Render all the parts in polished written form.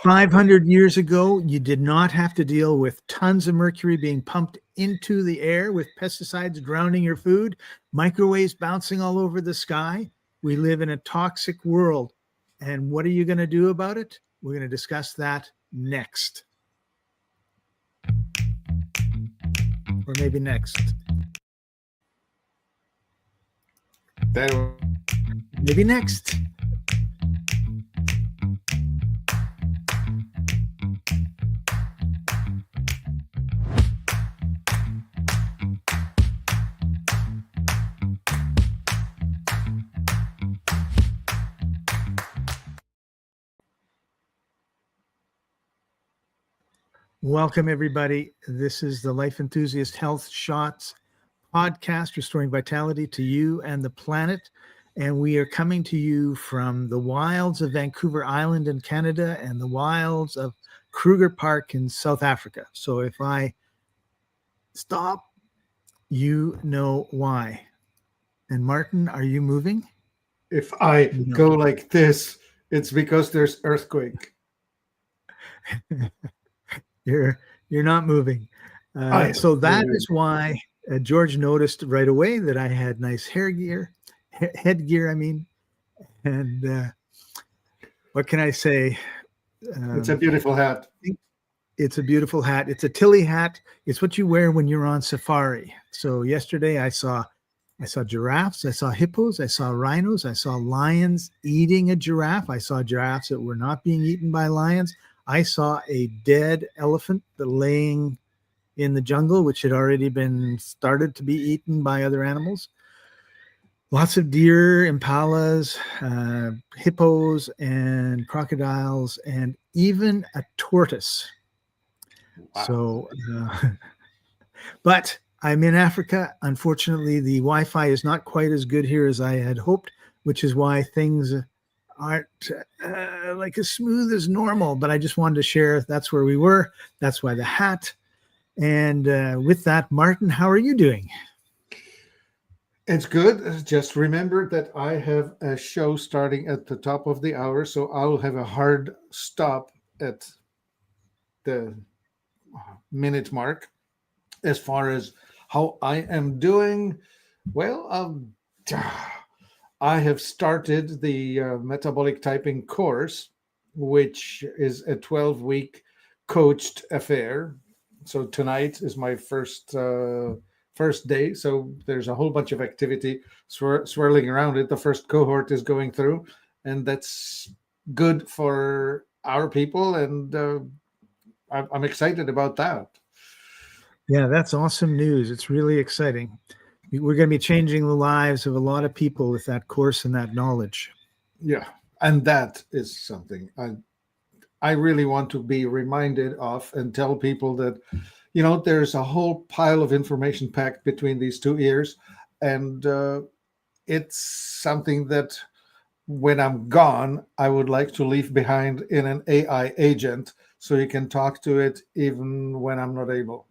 500 years ago, you did not have to deal with tons of mercury being pumped into the air with pesticides drowning your food, microwaves bouncing all over the sky. We live in a toxic world. And what are you going to do about it? We're going to discuss that next. Or maybe next. Maybe next. Welcome, everybody. This is the Life Enthusiast Health Shots podcast, restoring vitality to you and the planet. And we are coming to you from the wilds of Vancouver Island in Canada and the wilds of Kruger Park in South Africa. So if I stop, you know why. And Martin, are you moving? If I go like this, it's because there's earthquake. You're not moving. So that is why George noticed right away that I had nice headgear, and what can I say? It's a beautiful hat. It's a beautiful hat. It's a Tilly hat. It's what you wear when you're on safari. So yesterday I saw giraffes, I saw hippos, I saw rhinos, I saw lions eating a giraffe. I saw giraffes that were not being eaten by lions. I saw a dead elephant laying in the jungle, which had already been started to be eaten by other animals. Lots of deer, impalas, hippos, and crocodiles, and even a tortoise. Wow. So, but I'm in Africa. Unfortunately, the Wi-Fi is not quite as good here as I had hoped, which is why things aren't like as smooth as normal, but I just wanted to share that's where we were. That's why the hat. And with that, Martin, how are you doing? It's good. Just remember that I have a show starting at the top of the hour, so I'll have a hard stop at the minute mark. As far as how I am doing, well, I have started the metabolic typing course, which is a 12-week coached affair. So tonight is my first day. So there's a whole bunch of activity swirling around it. The first cohort is going through, and that's good for our people. And I'm excited about that. Yeah, that's awesome news. It's really exciting. We're going to be changing the lives of a lot of people with that course and that knowledge. Yeah, and that is something I really want to be reminded of and tell people that, there's a whole pile of information packed between these two ears, and it's something that when I'm gone, I would like to leave behind in an AI agent so you can talk to it even when I'm not able.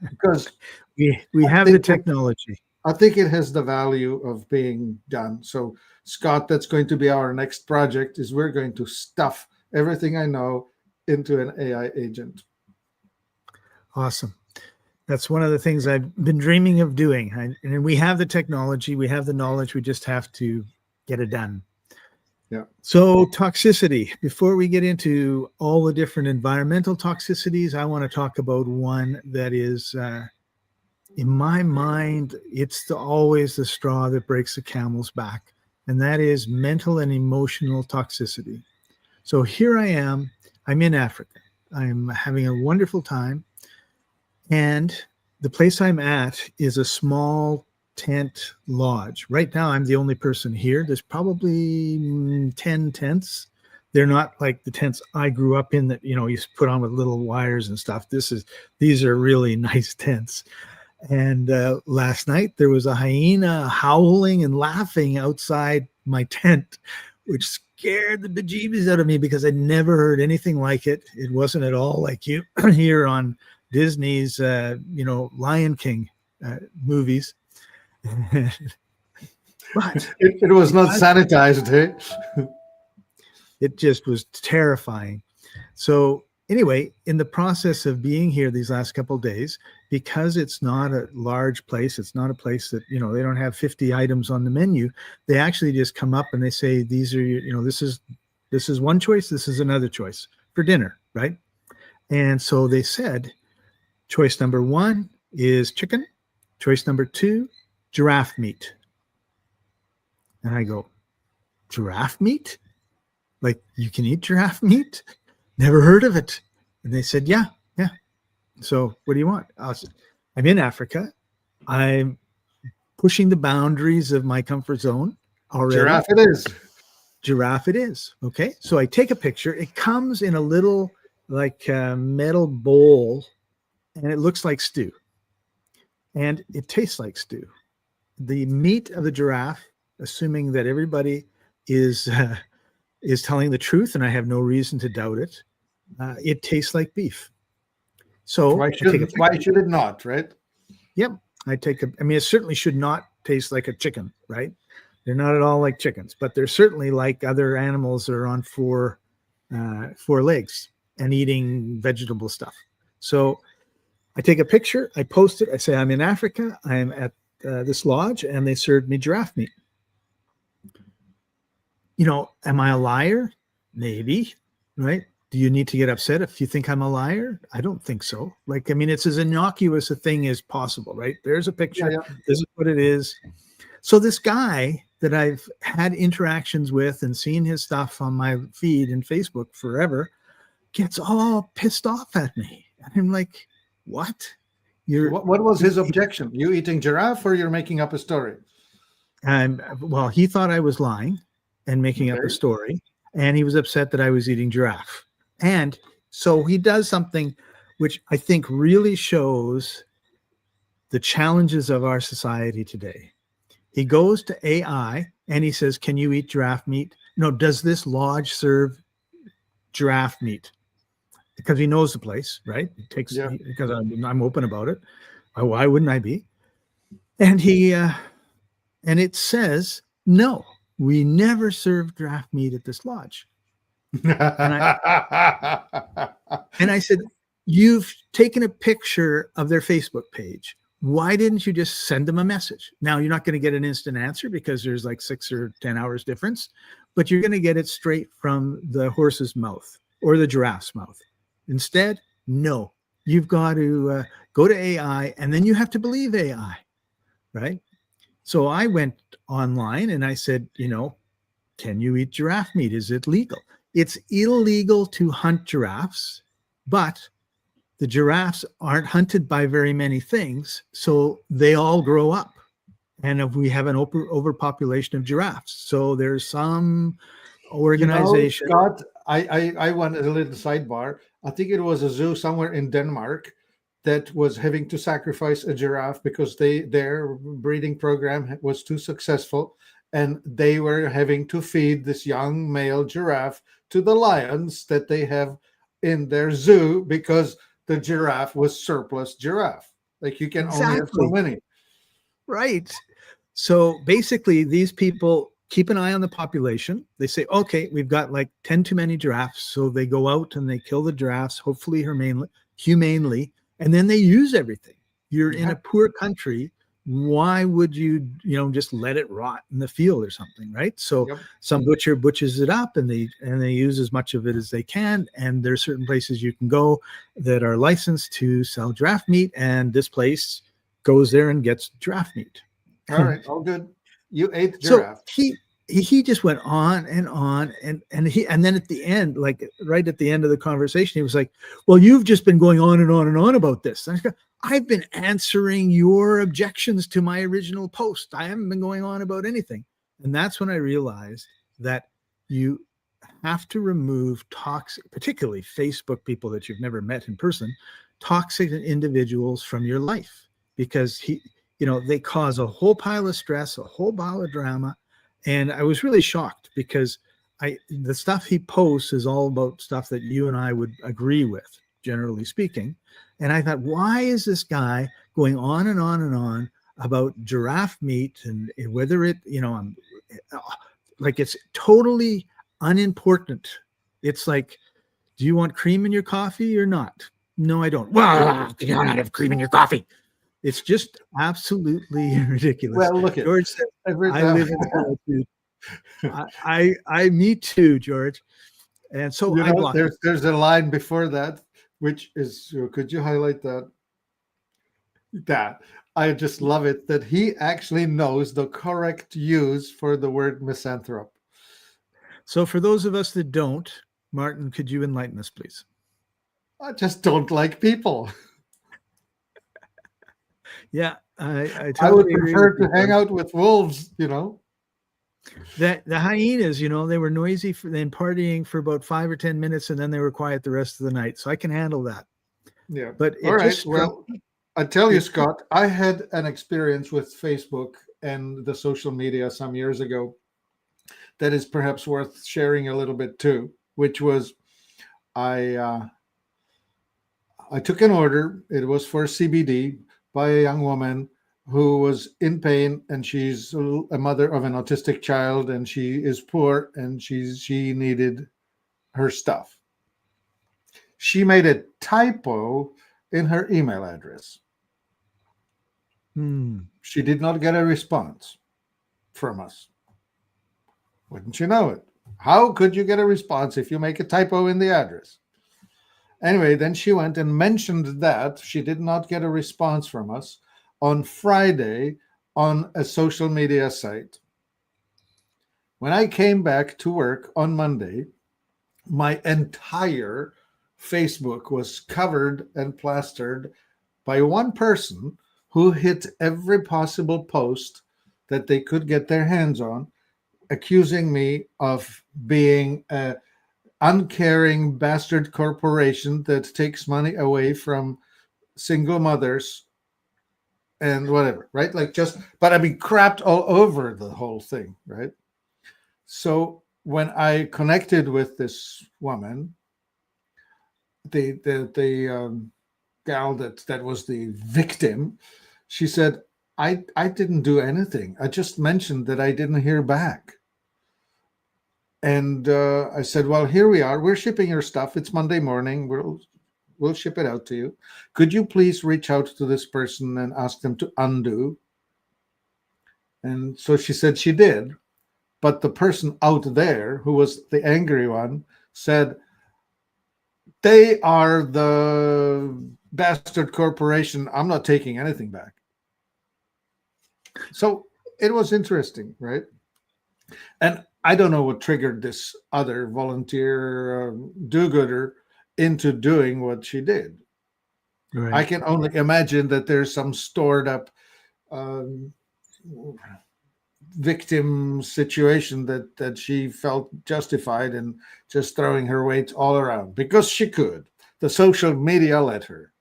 Because we have the technology. I think it has the value of being done. So, Scott, that's going to be our next project, is we're going to stuff everything I know into an AI agent. Awesome. That's one of the things I've been dreaming of doing. And we have the technology, we have the knowledge, we just have to get it done. Yeah. So toxicity. Before we get into all the different environmental toxicities, I want to talk about one that is, in my mind, it's always the straw that breaks the camel's back, and that is mental and emotional toxicity. So here I am. I'm in Africa. I'm having a wonderful time, and the place I'm at is a small tent lodge. Right now, I'm the only person here. There's probably 10 tents. They're not like the tents I grew up in that, you put on with little wires and stuff. These are really nice tents. And last night there was a hyena howling and laughing outside my tent, which scared the bejeebies out of me because I'd never heard anything like it. It wasn't at all like you hear on Disney's, Lion King movies. But it was not sanitized, hey? It just was terrifying. So anyway, in the process of being here these last couple of days, because it's not a large place, it's not a place that, they don't have 50 items on the menu. They actually just come up and they say, these are, this is one choice, this is another choice for dinner, right? And so they said, choice number 1 is chicken. Choice number 2, giraffe meat. And I go, giraffe meat? Like, you can eat giraffe meat? Never heard of it. And they said, yeah. So what do you want? I'm in Africa. I'm pushing the boundaries of my comfort zone already. Giraffe it is. Giraffe it is. Okay. So I take a picture. It comes in a little metal bowl, and it looks like stew. And it tastes like stew. The meat of the giraffe, assuming that everybody is telling the truth, and I have no reason to doubt it, it tastes like beef. So why should it not, right? Yep. It certainly should not taste like a chicken, right? They're not at all like chickens, but they're certainly like other animals that are on four legs and eating vegetable stuff. So I take a picture, I post it, I say, I'm in Africa, I'm at this lodge, and they served me giraffe meat. Am I a liar? Maybe, right? Do you need to get upset if you think I'm a liar? I don't think so. It's as innocuous a thing as possible, right? There's a picture. Yeah. This is what it is. So this guy that I've had interactions with and seen his stuff on my feed in Facebook forever gets all pissed off at me. And I'm like, what? What was his objection? You eating giraffe, or you're making up a story? Well, he thought I was lying and making up a story, and he was upset that I was eating giraffe. And so he does something which I think really shows the challenges of our society today. He goes to AI and he says, can you eat giraffe meat? No, does this lodge serve giraffe meat? Because he knows the place, right? Because I'm open about it. Why wouldn't I be? And and it says, no, we never serve giraffe meat at this lodge. And I said, you've taken a picture of their Facebook page. Why didn't you just send them a message? Now, you're not going to get an instant answer because there's like 6 or 10 hours difference, but you're going to get it straight from the horse's mouth or the giraffe's mouth. Instead, no, you've got to go to AI, and then you have to believe AI, right? So I went online and I said, can you eat giraffe meat? Is it legal? It's illegal to hunt giraffes, but the giraffes aren't hunted by very many things, so they all grow up. And if we have an overpopulation of giraffes, so there's some organization. Scott, I want a little sidebar. I think it was a zoo somewhere in Denmark that was having to sacrifice a giraffe because their breeding program was too successful, and they were having to feed this young male giraffe to the lions that they have in their zoo because the giraffe was surplus giraffe. Like, you can only have so many. Right. So basically, these people keep an eye on the population. They say, okay, we've got like 10 too many giraffes. So they go out and they kill the giraffes, hopefully humanely, and then they use everything. You're in a poor country. Why would you, just let it rot in the field or something, right? So some butcher butchers it up, and they use as much of it as they can. And there are certain places you can go that are licensed to sell giraffe meat, and this place goes there and gets giraffe meat. All right, all good. You ate giraffe. So he just went on and on, and then at the end, like right at the end of the conversation, he was like, well, you've just been going on and on and on about this. And I've been answering your objections to my original post. I haven't been going on about anything. And that's when I realized that you have to remove toxic, particularly Facebook people that you've never met in person, toxic individuals from your life, because they cause a whole pile of stress, a whole pile of drama. And I was really shocked because the stuff he posts is all about stuff that you and I would agree with, generally speaking. And I thought, why is this guy going on and on and on about giraffe meat and whether it, like, it's totally unimportant. It's like Do you want cream in your coffee or not? No, I don't. Well, you don't have cream in your coffee. It's just absolutely ridiculous. Well, look at George said, every I time. live in solitude. Me too, George. And so You I know, blocked it. there's a line before that, which is, could you highlight that? That I just love it that he actually knows the correct use for the word misanthrope. So for those of us that don't, Martin, could you enlighten us, please? I just don't like people. Yeah, I I would totally agree prefer with you, to hang George. out with wolves, you know. That the hyenas, they were noisy for then partying for about 5 or 10 minutes, and then they were quiet the rest of the night. So I can handle that. Yeah. But All it right. just struck Well, I tell you, it. Scott, I had an experience with Facebook and the social media some years ago that is perhaps worth sharing a little bit too, which was I I took an order. It was for CBD by a young woman who was in pain, and she's a mother of an autistic child, and she is poor, and she needed her stuff. She made a typo in her email address. She did not get a response from us. Wouldn't you know it? How could you get a response if you make a typo in the address? Anyway, then she went and mentioned that she did not get a response from us on Friday on a social media site. When I came back to work on Monday, my entire Facebook was covered and plastered by one person who hit every possible post that they could get their hands on, accusing me of being a uncaring bastard corporation that takes money away from single mothers and whatever, right? Like just, but I mean, crapped all over the whole thing, right? So when I connected with this woman, the gal that was the victim, she said, I didn't do anything. I just mentioned that I didn't hear back. And I said, well, here we are. We're shipping your stuff. It's Monday morning. We'll ship it out to you. Could you please reach out to this person and ask them to undo? And so she said she did. But the person out there, who was the angry one, said, they are the bastard corporation. I'm not taking anything back. So it was interesting, right? And I don't know what triggered this other volunteer do-gooder into doing what she did. Right. I can only imagine that there's some stored up um, victim situation that she felt justified in just throwing her weight all around because she could. The social media let her.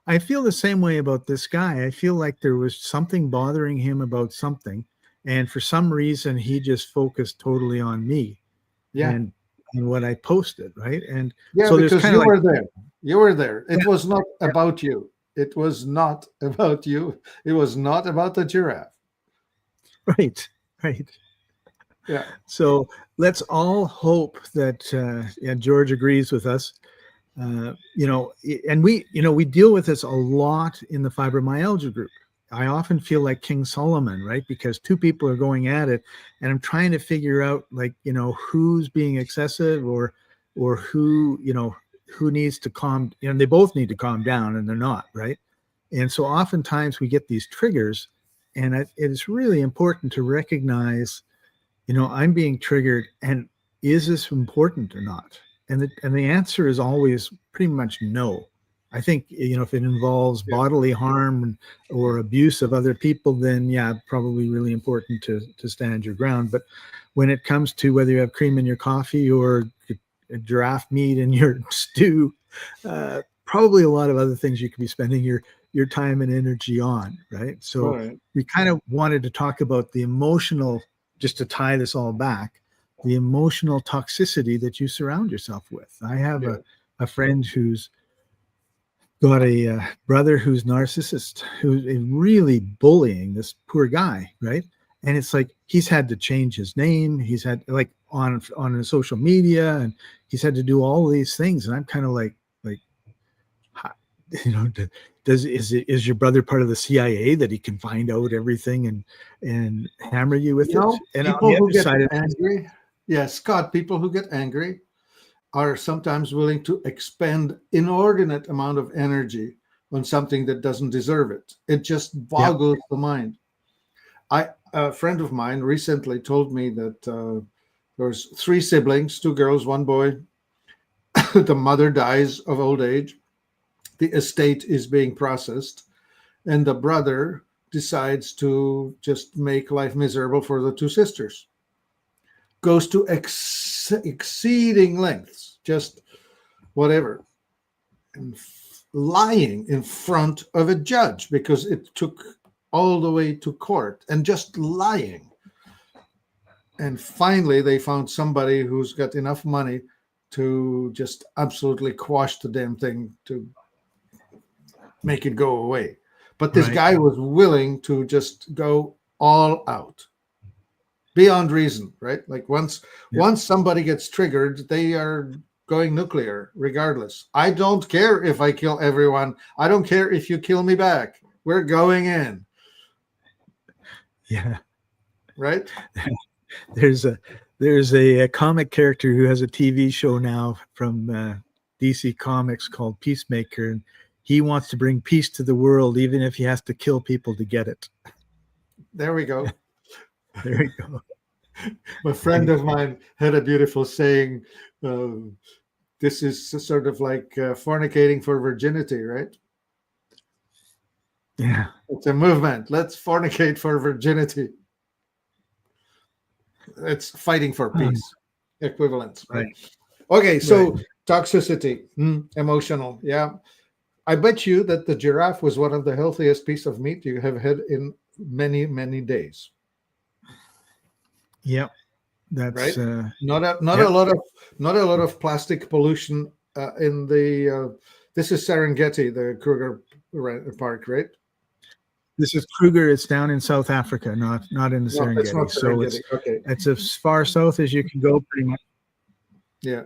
I feel the same way about this guy. I feel like there was something bothering him about something, and for some reason he just focused totally on me. Yeah. And what I posted, right? And yeah, so there's because kind you of were like, there. You were there. It yeah, was not about you. It was not about you. It was not about the giraffe. right, right. Yeah. So let's all hope that George agrees with us. And we deal with this a lot in the fibromyalgia group. I often feel like King Solomon, right? Because two people are going at it, and I'm trying to figure out, like, who's being excessive, or who needs to calm. They both need to calm down, and they're not, right? And so oftentimes we get these triggers, and it is really important to recognize, I'm being triggered, and is this important or not? And the answer is always pretty much no. I think, if it involves bodily harm or abuse of other people, then yeah, probably really important to stand your ground. But when it comes to whether you have cream in your coffee or giraffe meat in your stew, probably a lot of other things you could be spending your time and energy on, right? So Right. we kind of wanted to talk about the emotional, just to tie this all back, the emotional toxicity that you surround yourself with. I have a friend who's got a brother who's narcissist, who's really bullying this poor guy, right? And it's like he's had to change his name. He's had, like, on social media, and he's had to do all these things, and I'm kind of like, how- you know, is your brother part of the CIA that he can find out everything and hammer you with it? And on People the who other get side, angry, yeah, Scott, people who get angry are sometimes willing to expend inordinate amount of energy on something that doesn't deserve it. It just boggles the mind. A friend of mine recently told me that there's 3 siblings, 2 girls, 1 boy. The mother dies of old age. The estate is being processed, and the brother decides to just make life miserable for the 2 sisters. Goes to exceeding lengths, just whatever, and lying in front of a judge because it took all the way to court, and just lying. And finally, they found somebody who's got enough money to just absolutely quash the damn thing, to make it go away. But this right, guy was willing to just go all out, beyond reason, right? Like once somebody gets triggered, they are going nuclear regardless. I don't care if I kill everyone. I don't care if you kill me back. We're going in, yeah. right? There's a comic character who has a TV show now from DC Comics called Peacemaker, and he wants to bring peace to the world, even if he has to kill people to get it. There we go. There you go. A friend of mine had a beautiful saying. This is sort of like fornicating for virginity, right? Yeah. It's a movement. Let's fornicate for virginity. It's fighting for peace. Equivalence, right? Okay, so toxicity, emotional. Yeah. I bet you that the giraffe was one of the healthiest piece of meat you have had in many, many days. Yep. That's right. Not a lot of plastic pollution in the. This is Serengeti, the Kruger Park, right? This is Kruger. It's down in South Africa, not in the No, Serengeti. it's not Serengeti. So Okay. it's as far south as you can go, pretty much. Yeah.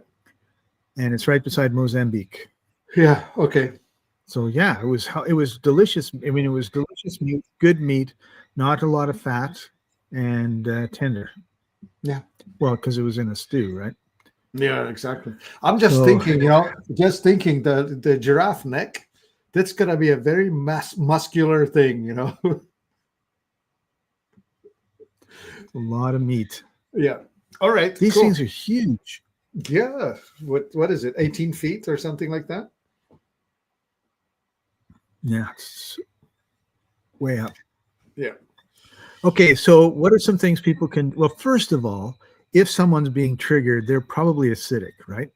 And it's right beside Mozambique. Yeah. Okay. So yeah, it was delicious. I mean, it was delicious meat, good meat, not a lot of fat, and tender. Yeah. Well, because it was in a stew, right? Yeah, exactly. I'm just thinking, the giraffe neck, that's gonna be a very muscular thing, A lot of meat. Yeah. All right. These things are huge. Yeah. What is it? 18 feet or something like that? Yeah. It's way up. Yeah. Okay. So what are some things people can, well, first of all, if someone's being triggered, they're probably acidic, right?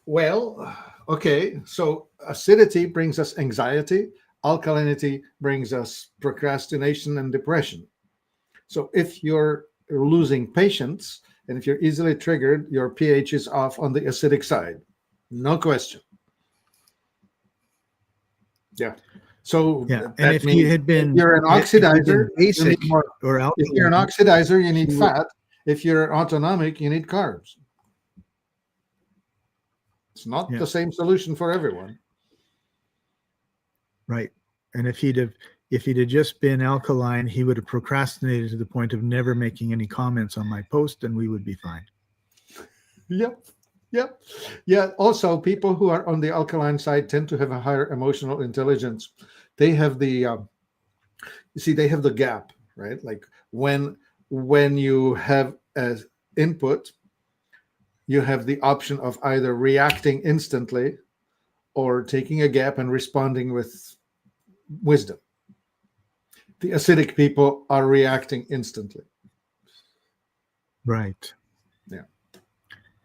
Well, okay. So acidity brings us anxiety. Alkalinity brings us procrastination and depression. So if you're losing patience and if you're easily triggered, your pH is off on the acidic side. No question. Yeah. So yeah, and if you had been, you're an oxidizer, basic or alkaline, if you're an oxidizer, you need fat. If you're autonomic, you need carbs. It's not the same solution for everyone. Right. And if he'd have just been alkaline, he would have procrastinated to the point of never making any comments on my post, and we would be fine. Yep. Yeah. Also, people who are on the alkaline side tend to have a higher emotional intelligence. They have the they have the gap, right? Like when you have as input, you have the option of either reacting instantly or taking a gap and responding with wisdom. The acidic people are reacting instantly. Right. Yeah.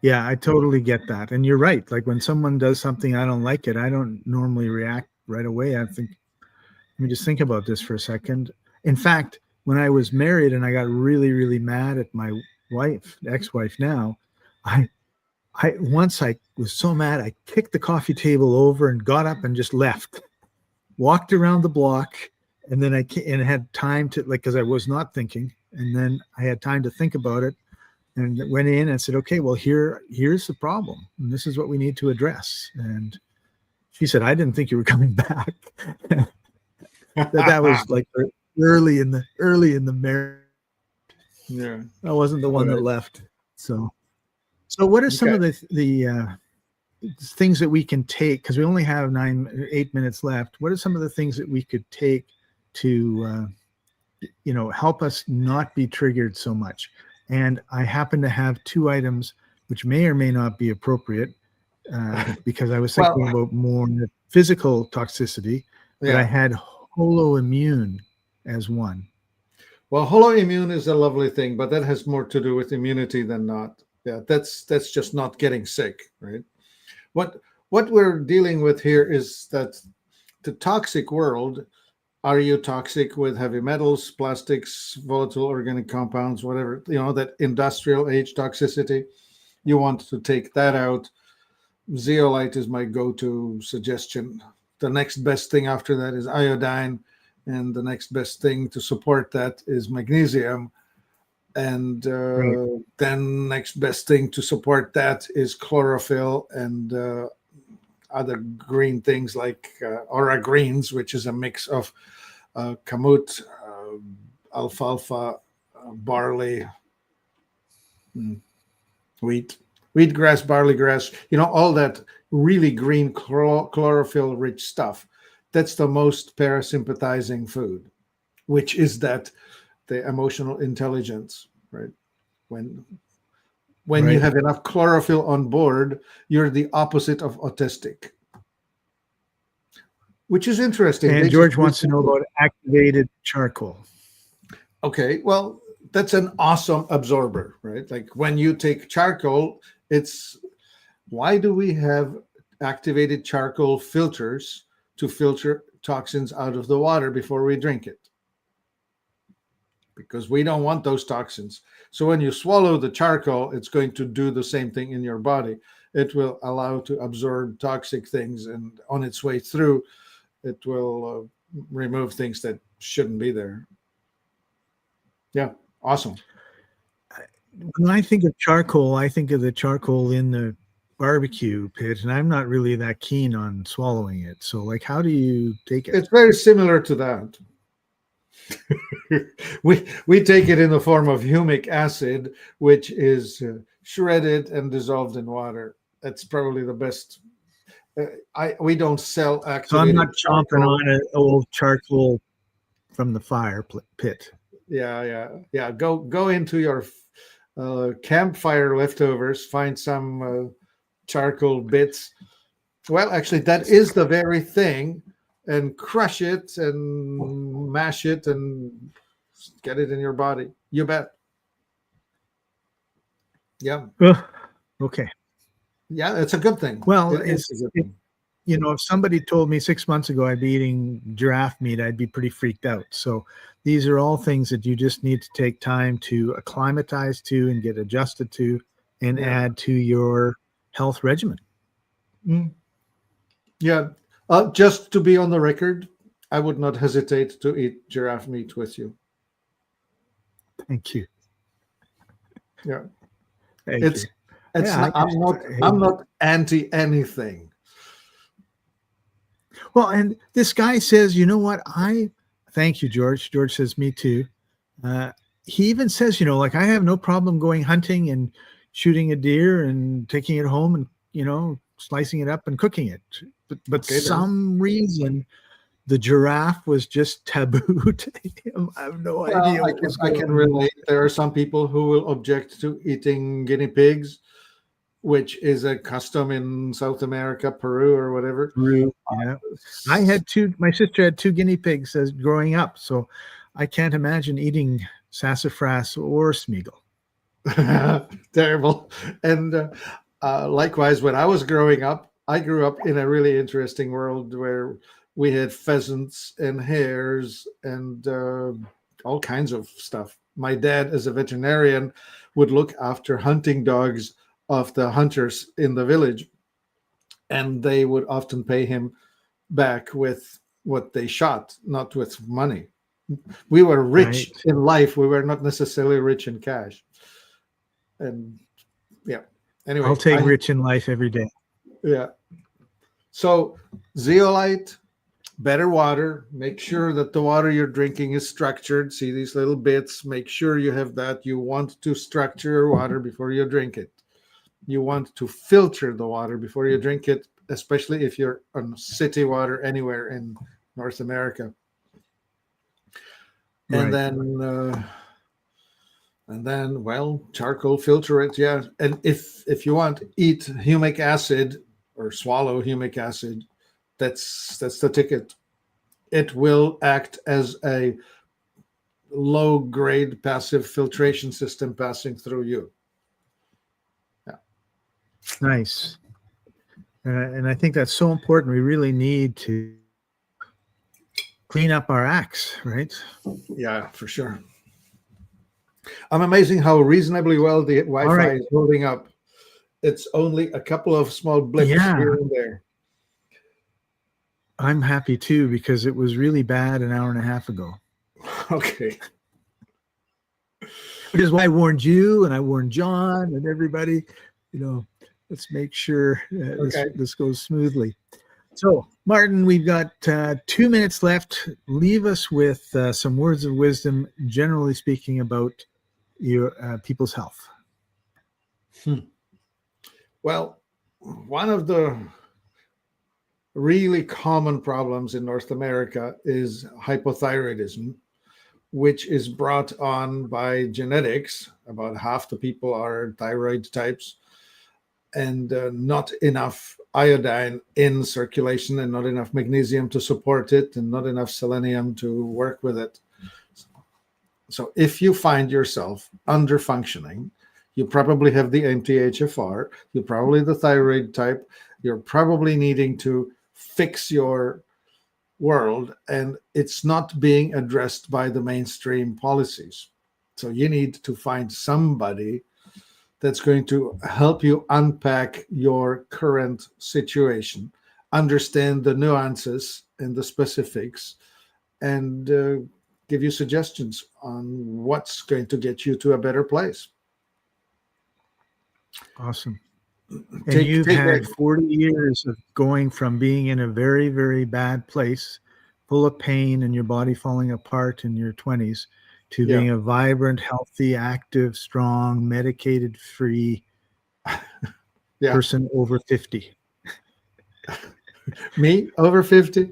Yeah, I totally get that. And you're right. Like when someone does something, I don't like it, I don't normally react right away. I think, let me just think about this for a second. In fact, when I was married and I got really, really mad at my wife, ex-wife now, I once I was so mad, I kicked the coffee table over and got up and just left, walked around the block, and then I had time to, like, because I was not thinking, and then I had time to think about it, and went in and said, okay, well, here's the problem, and this is what we need to address. And she said, I didn't think you were coming back. that was like early in the marriage. Yeah. I wasn't the one All that right. left. So what are some Okay. of the things that we can take, because we only have 8 minutes left? What are some of the things that we could take to help us not be triggered so much? And I happen to have two items which may or may not be appropriate, because I was thinking Well, about more physical toxicity, but I yeah. had holoimmune as one. Well, holoimmune is a lovely thing, but that has more to do with immunity than not. Yeah, that's just not getting sick, right? What we're dealing with here is that the toxic world. Are you toxic with heavy metals, plastics, volatile organic compounds, whatever, that industrial age toxicity? You want to take that out. Zeolite is my go-to suggestion. The next best thing after that is iodine, and the next best thing to support that is magnesium. And Right. then next best thing to support that is chlorophyll and other green things like aura greens, which is a mix of kamut, alfalfa, barley, wheatgrass, barley grass, all that really green chlorophyll rich stuff. That's the most parasympathizing food, which is that the emotional intelligence, right? When you Right. have enough chlorophyll on board, you're the opposite of autistic, which is interesting. And George wants to know about activated charcoal. Okay, well, that's an awesome absorber, right? Like when you take charcoal, why do we have activated charcoal filters to filter toxins out of the water before we drink it? Because we don't want those toxins. So when you swallow the charcoal, it's going to do the same thing in your body. It will allow to absorb toxic things, and on its way through, it will remove things that shouldn't be there. Yeah, awesome. When I think of charcoal, I think of the charcoal in the barbecue pit, and I'm not really that keen on swallowing it. So, like, how do you take it? It's very similar to that. we take it in the form of humic acid, which is shredded and dissolved in water. That's probably the best. We don't sell activated. So I'm not chomping charcoal. on an old charcoal from the fire pit. Yeah. Go into your campfire leftovers, find some charcoal bits. Well, actually, that is the very thing, and crush it and mash it and get it in your body. You bet. Yeah. Okay. Yeah, it's a good thing. Well, It is a good thing. If somebody told me 6 months ago I'd be eating giraffe meat, I'd be pretty freaked out. So these are all things that you just need to take time to acclimatize to and get adjusted to, and add to your health regimen. Yeah. Just to be on the record, I would not hesitate to eat giraffe meat with you. Thank you. Yeah. Thank It's you. not, I'm not anti anything. Well, and this guy says, you know what? Thank you, George. George says, me too. He even says, like, I have no problem going hunting and shooting a deer and taking it home and, slicing it up and cooking it. But some reason the giraffe was just taboo to him. I have no idea. I can relate. There are some people who will object to eating guinea pigs, which is a custom in South America, Peru or whatever. Peru, yeah. My sister had 2 guinea pigs as growing up, so I can't imagine eating sassafras or smeagol. Terrible. And likewise, when I was growing up, I grew up in a really interesting world where we had pheasants and hares and all kinds of stuff. My dad, as a veterinarian, would look after hunting dogs of the hunters in the village, and they would often pay him back with what they shot, not with money. We were rich in life. We were not necessarily rich in cash. And yeah, anyway, I'll take rich in life every day. yeah. So zeolite, better water. Make sure that the water you're drinking is structured. See these little bits. Make sure you have that. You want to structure your water before you drink it. You want to filter the water before you drink it, especially if you're on city water anywhere in North America. And Right. then, well, charcoal, filter it, yeah. And if you want, eat humic acid or swallow humic acid. That's the ticket. It will act as a low-grade passive filtration system passing through you. Yeah. Nice. And I think that's so important. We really need to clean up our acts, right? Yeah, for sure. I'm amazing how reasonably well the Wi-Fi is holding up. It's only a couple of small blips here and there. I'm happy too, because it was really bad an hour and a half ago. Okay. Which is why I warned you and I warned John and everybody, let's make sure this goes smoothly. So, Martin, we've got 2 minutes left. Leave us with some words of wisdom, generally speaking, about your people's health. Well, one of the really common problems in North America is hypothyroidism, which is brought on by genetics. About half the people are thyroid types, and not enough iodine in circulation, and not enough magnesium to support it, and not enough selenium to work with it. So if you find yourself under functioning, you probably have the MTHFR, you're probably the thyroid type, you're probably needing to fix your world, and it's not being addressed by the mainstream policies. So you need to find somebody that's going to help you unpack your current situation, understand the nuances and the specifics, and give you suggestions on what's going to get you to a better place. Awesome. And you've had 40 years of going from being in a very, very bad place, full of pain and your body falling apart in your 20s, to being a vibrant, healthy, active, strong, medicated-free person over 50. Me, over 50?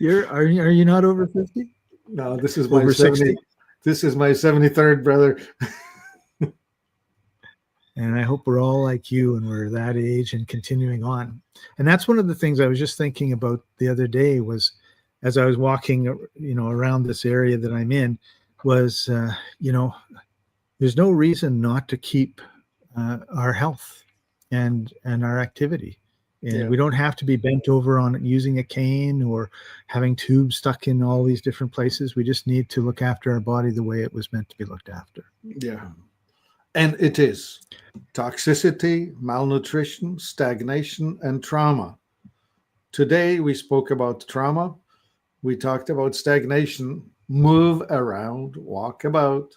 Are you not over 50? No, this is my 70. This is my 73rd, brother. And I hope we're all like you and we're that age and continuing on. And that's one of the things I was just thinking about the other day, was as I was walking, around this area that I'm in, was, there's no reason not to keep our health and our activity. And we don't have to be bent over on using a cane or having tubes stuck in all these different places. We just need to look after our body the way it was meant to be looked after. Yeah. And it is toxicity, malnutrition, stagnation, and trauma. Today, we spoke about trauma. We talked about stagnation, move around, walk about.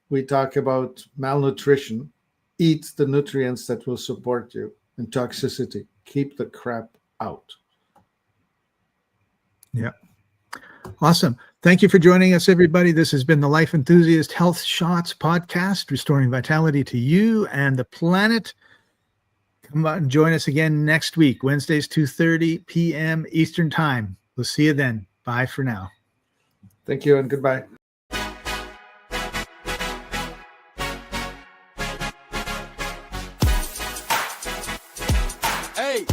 We talk about malnutrition, eat the nutrients that will support you, and toxicity, keep the crap out. Yeah. Awesome. Thank you for joining us, everybody. This has been the Life Enthusiast Health Shots podcast, restoring vitality to you and the planet. Come out and join us again next week, Wednesdays, 2:30 p.m. Eastern Time. We'll see you then. Bye for now. Thank you and goodbye. Hey.